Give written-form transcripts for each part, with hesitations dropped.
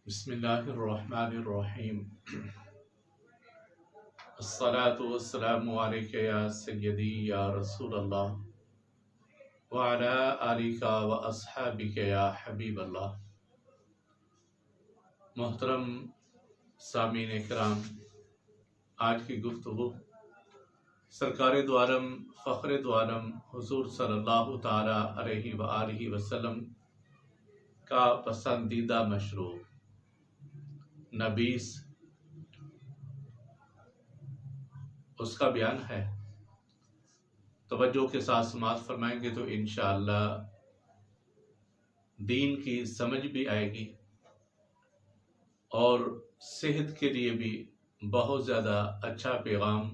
بسم اللہ الرحمن الرحیم الصلاة والسلام علیک یا سیدی یا رسول اللہ وعلی آلک و اصحابک یا حبیب اللہ۔ محترم سامعین کرام، آج کی گفتگو سرکار دو عالم فخر دو عالم حضور صلی اللہ تعالی علیہ وآلہ وسلم کا پسندیدہ مشروب نبیذ، اس کا بیان ہے۔ توجہ کے ساتھ سماعت فرمائیں گے تو انشاءاللہ دین کی سمجھ بھی آئے گی اور صحت کے لیے بھی بہت زیادہ اچھا پیغام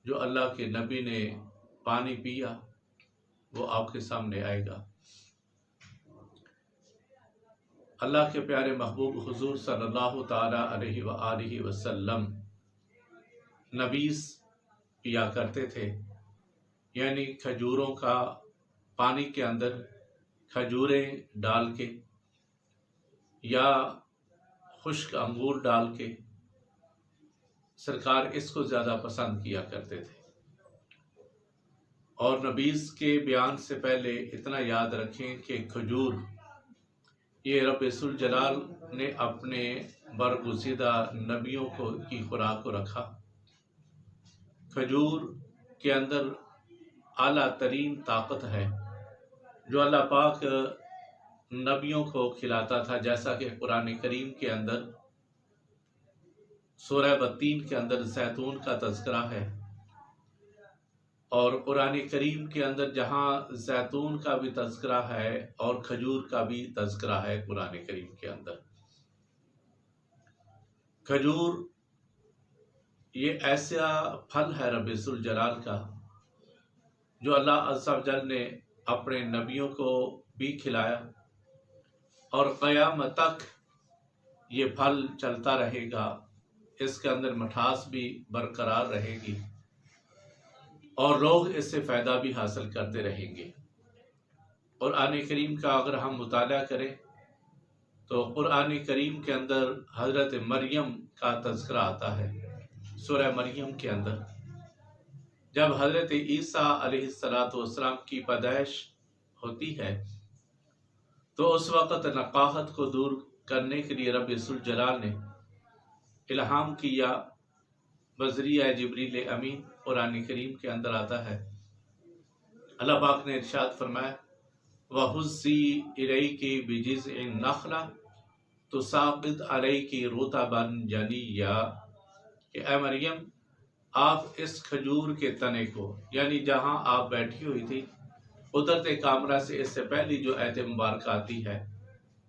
جو اللہ کے نبی نے پانی پیا وہ آپ کے سامنے آئے گا۔ اللہ کے پیارے محبوب حضور صلی اللہ تعالی علیہ وآلہ وسلم نبیذ پیا کرتے تھے، یعنی کھجوروں کا پانی کے اندر کھجوریں ڈال کے یا خشک انگور ڈال کے سرکار اس کو زیادہ پسند کیا کرتے تھے۔ اور نبیذ کے بیان سے پہلے اتنا یاد رکھیں کہ کھجور یہ رب ذوالجلال نے اپنے برگزیدہ نبیوں کی خوراک کو رکھا۔ کھجور کے اندر اعلیٰ ترین طاقت ہے جو اللہ پاک نبیوں کو کھلاتا تھا، جیسا کہ قرآن کریم کے اندر سورہ بطین کے اندر زیتون کا تذکرہ ہے، اور قرآن کریم کے اندر جہاں زیتون کا بھی تذکرہ ہے اور کھجور کا بھی تذکرہ ہے قرآن کریم کے اندر۔ کھجور یہ ایسا پھل ہے رب ذوالجلال کا جو اللہ عز و جل نے اپنے نبیوں کو بھی کھلایا، اور قیامت تک یہ پھل چلتا رہے گا، اس کے اندر مٹھاس بھی برقرار رہے گی اور لوگ اس سے فائدہ بھی حاصل کرتے رہیں گے۔ قرآن کریم کا اگر ہم مطالعہ کریں تو قرآن کریم کے اندر حضرت مریم کا تذکرہ آتا ہے۔ سورہ مریم کے اندر جب حضرت عیسیٰ علیہ السلام کی پیدائش ہوتی ہے تو اس وقت نقاہت کو دور کرنے کے لیے رب ذوالجلال نے الہام کیا بذریعہ جبریل امین۔ قرآن کریم کے اندر آتا ہے، اللہ پاک نے ارشاد فرمایا وَهُزِّي إِلَيْكِ بِجِذْعِ النَّخْلَةِ تُسَاقِطْ عَلَيْكِ رُطَبًا جَنِيًّا، کہ اے مریم آپ اس کھجور کے تنے کو، یعنی جہاں آپ بیٹھی ہوئی تھی قدرت کامرہ سے اس سے پہلی جو آیت مبارکہ آتی ہے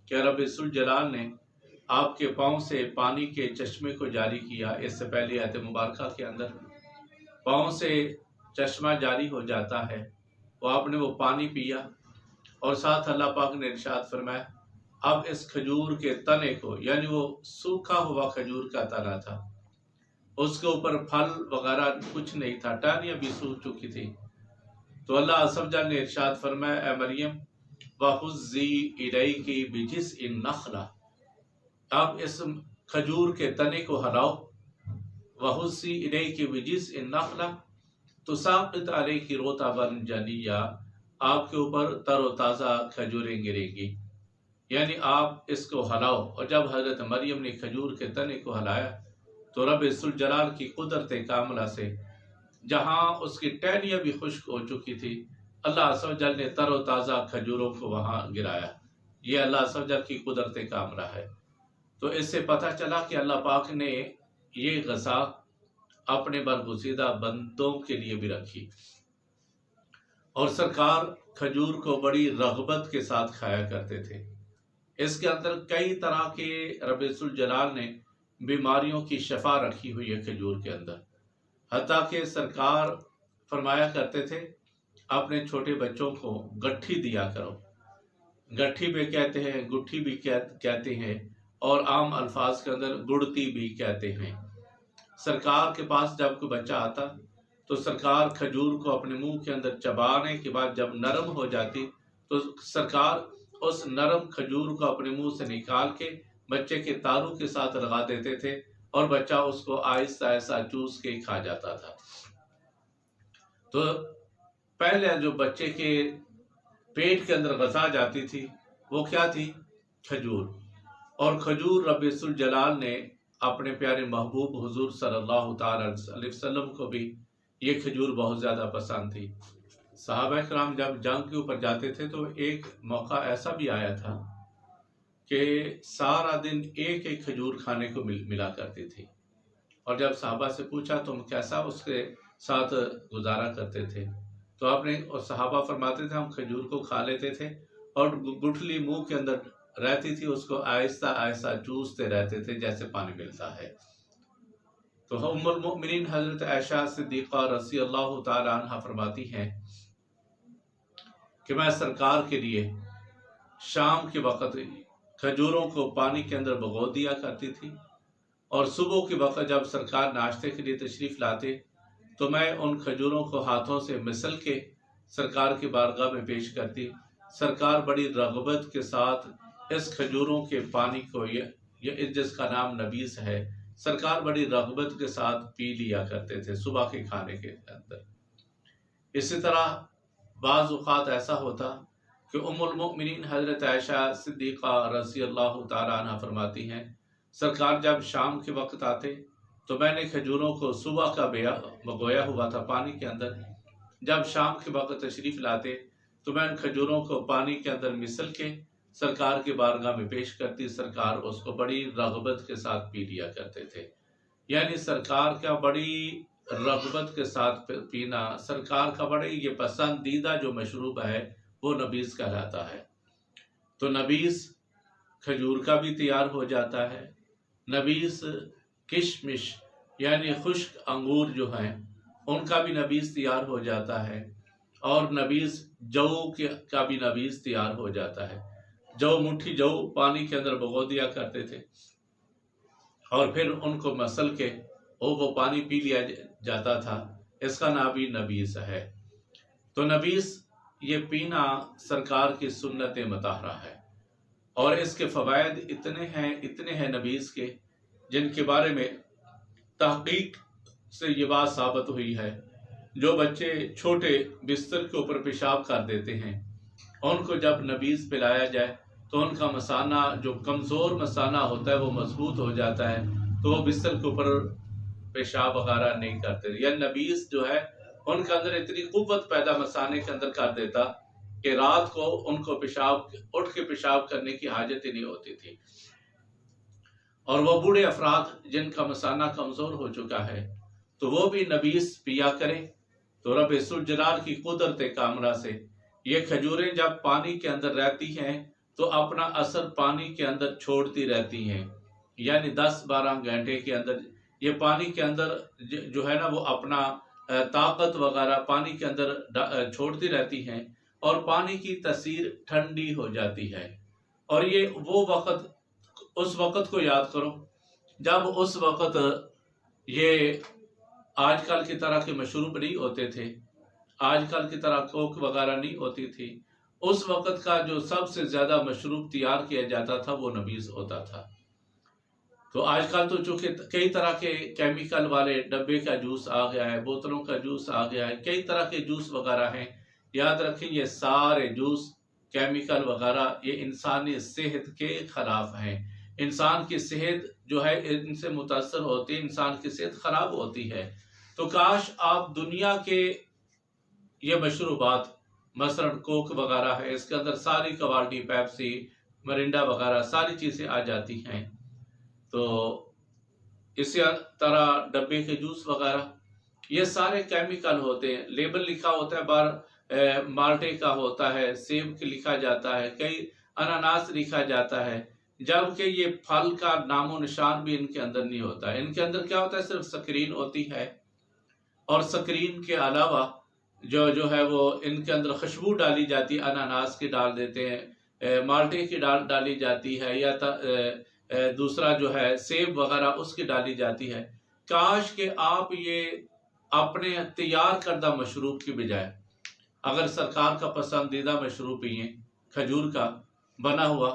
کہ رب ذوالجلال نے آپ کے پاؤں سے پانی کے چشمے کو جاری کیا، اس سے پہلی آیت مبارکہ کے اندر پاؤں سے چشمہ جاری ہو جاتا ہے، وہ آپ نے وہ پانی پیا، اور ساتھ اللہ پاک نے ارشاد فرمایا اب اس کھجور کے تنے کو، یعنی وہ سوکھا ہوا کھجور کا تنا تھا، اس کے اوپر پھل وغیرہ کچھ نہیں تھا، ٹہنیاں بھی سوکھ چکی تھی، تو اللہ عز و جل نے ارشاد فرمایا اے مریم وَهُزِّي إِلَيْكِ بِجِذْعِ النَّخْلَةِ، آپ اس کھجور کے تنے کو ہلاؤ، وَهُزِّي إِلَيْكِ بِجِذْعِ النَّخْلَةِ تُسَاقِطْ عَلَيْكِ رُطَبًا جَنِيًّا، آپ کے اوپر تر و تازہ کھجوریں گرے گی، یعنی آپ اس کو ہلاؤ۔ اور جب حضرت مریم نے کھجور کے تنے کو ہلایا تو رب ذوالجلال کی قدرت کاملہ سے جہاں اس کی ٹہنیاں بھی خشک ہو چکی تھی، اللہ عز و جل نے تر و تازہ کھجوروں کو وہاں گرایا۔ یہ اللہ عز و جل کی قدرت کاملہ ہے۔ تو اس سے پتہ چلا کہ اللہ پاک نے یہ غذا اپنے برگزیدہ بندوں کے لیے بھی رکھی، اور سرکار کھجور کو بڑی رغبت کے ساتھ کھایا کرتے تھے۔ اس کے اندر کئی طرح کے رب ذوالجلال نے بیماریوں کی شفا رکھی ہوئی ہے کھجور کے اندر، حتیٰ کہ سرکار فرمایا کرتے تھے اپنے چھوٹے بچوں کو گٹھی دیا کرو، گٹھی بھی کہتے ہیں، گٹھی بھی کہتے ہیں، اور عام الفاظ کے اندر گڑتی بھی کہتے ہیں۔ سرکار کے پاس جب کوئی بچہ آتا تو سرکار کھجور کو اپنے منہ کے اندر چبانے کے بعد جب نرم ہو جاتی تو سرکار اس نرم کھجور کو اپنے منہ سے نکال کے بچے کے تارو کے ساتھ لگا دیتے تھے اور بچہ اس کو آہستہ آہستہ چوس کے کھا جاتا تھا۔ تو پہلے جو بچے کے پیٹ کے اندر غذا جاتی تھی وہ کیا تھی؟ کھجور۔ اور کھجور رب ذوالجلال نے اپنے پیارے محبوب حضور صلی اللہ تعالی علیہ وسلم کو بھی یہ کھجور بہت زیادہ پسند تھی۔ صحابہ کرام جب جنگ کے اوپر جاتے تھے تو ایک موقع ایسا بھی آیا تھا کہ سارا دن ایک ایک کھجور کھانے کو ملا کرتی تھی، اور جب صحابہ سے پوچھا تم کیسا اس کے ساتھ گزارا کرتے تھے تو صحابہ فرماتے تھے ہم کھجور کو کھا لیتے تھے اور گٹھلی منہ کے اندر رہتی تھی، اس کو آہستہ آہستہ چوستے رہتے تھے جیسے پانی ملتا ہے۔ تو ام المؤمنین حضرت عائشہ صدیقہ رضی اللہ تعالی عنہ فرماتی ہیں کہ میں سرکار کے لیے شام کے وقت کھجوروں کو پانی کے اندر بھگو دیا کرتی تھی، اور صبح کے وقت جب سرکار ناشتے کے لیے تشریف لاتے تو میں ان کھجوروں کو ہاتھوں سے مسل کے سرکار کی بارگاہ میں پیش کرتی۔ سرکار بڑی رغبت کے ساتھ اس کھجوروں کے پانی کو، جس کا نام نبیذ ہے، سرکار بڑی رغبت کے ساتھ پی لیا کرتے تھے صبح کے کھانے کے اندر۔ اسی طرح بعض اوقات ایسا ہوتا کہ ام المؤمنین حضرت عائشہ صدیقہ رضی اللہ تعالی عنہ فرماتی ہیں سرکار جب شام کے وقت آتے تو میں نے کھجوروں کو صبح کا بھگویا ہوا تھا پانی کے اندر، جب شام کے وقت تشریف لاتے تو میں ان کھجوروں کو پانی کے اندر مسل کے سرکار کی بارگاہ میں پیش کرتی، سرکار اس کو بڑی رغبت کے ساتھ پی لیا کرتے تھے۔ یعنی سرکار کا بڑی رغبت کے ساتھ پینا، سرکار کا بڑی یہ پسندیدہ جو مشروب ہے وہ نبیذ کہلاتا ہے۔ تو نبیذ کھجور کا بھی تیار ہو جاتا ہے، نبیذ کشمش یعنی خشک انگور جو ہیں ان کا بھی نبیذ تیار ہو جاتا ہے، اور نبیذ جو کا بھی نبیذ تیار ہو جاتا ہے۔ جو مٹھی جو پانی کے اندر بھگو دیا کرتے تھے اور پھر ان کو مسل کے وہ پانی پی لیا جاتا تھا، اس کا نام بھی نبیذ ہے۔ تو نبیذ یہ پینا سرکار کی سنت مطہرہ ہے، اور اس کے فوائد اتنے ہیں نبیذ کے، جن کے بارے میں تحقیق سے یہ بات ثابت ہوئی ہے۔ جو بچے چھوٹے بستر کے اوپر پیشاب کر دیتے ہیں ان کو جب نبیذ پلایا جائے تو ان کا مثانہ جو کمزور مثانہ ہوتا ہے وہ مضبوط ہو جاتا ہے، تو وہ بستر کے اوپر پیشاب وغیرہ نہیں کرتے۔ یا نبیذ جو ہے ان کے اندر اتنی قوت پیدا مثانے کے اندر کر دیتا کہ رات کو ان کو اٹھ کے پیشاب کرنے کی حاجت ہی نہیں ہوتی تھی۔ اور وہ بوڑھے افراد جن کا مثانہ کمزور ہو چکا ہے تو وہ بھی نبیذ پیا کریں، تو رب ذوالجلال کی قدرت کاملہ سے یہ کھجوریں جب پانی کے اندر رہتی ہیں تو اپنا اثر پانی کے اندر چھوڑتی رہتی ہیں، یعنی 10-12 گھنٹے کے اندر یہ پانی کے اندر جو ہے نا وہ اپنا طاقت وغیرہ پانی کے اندر چھوڑتی رہتی ہیں، اور پانی کی تاثیر ٹھنڈی ہو جاتی ہے۔ اور یہ وہ وقت، اس وقت کو یاد کرو جب اس وقت یہ آج کل کی طرح کے مشروب نہیں ہوتے تھے، آج کل کی طرح کوک وغیرہ نہیں ہوتی تھی۔ اس وقت کا جو سب سے زیادہ مشروب تیار کیا جاتا تھا وہ نبیذ ہوتا تھا۔ تو آج کل تو چونکہ کئی طرح کے کیمیکل والے ڈبے کا جوس آ گیا ہے، بوتلوں کا جوس آ گیا ہے، کئی طرح کے جوس وغیرہ ہیں۔ یاد رکھیں یہ سارے جوس کیمیکل وغیرہ یہ انسانی صحت کے خلاف ہیں۔ انسان کی صحت جو ہے ان سے متاثر ہوتی ہے، انسان کی صحت خراب ہوتی ہے۔ تو کاش آپ دنیا کے یہ مشروبات مثلا کوک وغیرہ ہے، اس کے اندر ساری کوالٹی پیپسی مرنڈا وغیرہ ساری چیزیں آ جاتی ہیں، تو اسی طرح ڈبے کے جوس وغیرہ یہ سارے کیمیکل ہوتے ہیں۔ لیبل لکھا ہوتا ہے بار مالٹے کا ہوتا ہے، سیب کا لکھا جاتا ہے، کئی اناناس لکھا جاتا ہے، جبکہ یہ پھل کا نام و نشان بھی ان کے اندر نہیں ہوتا ہے۔ ان کے اندر کیا ہوتا ہے؟ صرف سکرین ہوتی ہے، اور سکرین کے علاوہ جو ہے وہ ان کے اندر خوشبو ڈالی جاتی ہے، اناناس کی ڈال دیتے ہیں، مالٹے کی ڈالی جاتی ہے، یا دوسرا جو ہے سیب وغیرہ اس کی ڈالی جاتی ہے۔ کاش کہ آپ یہ اپنے تیار کردہ مشروب کی بجائے اگر سرکار کا پسندیدہ مشروب پئیں کھجور کا بنا ہوا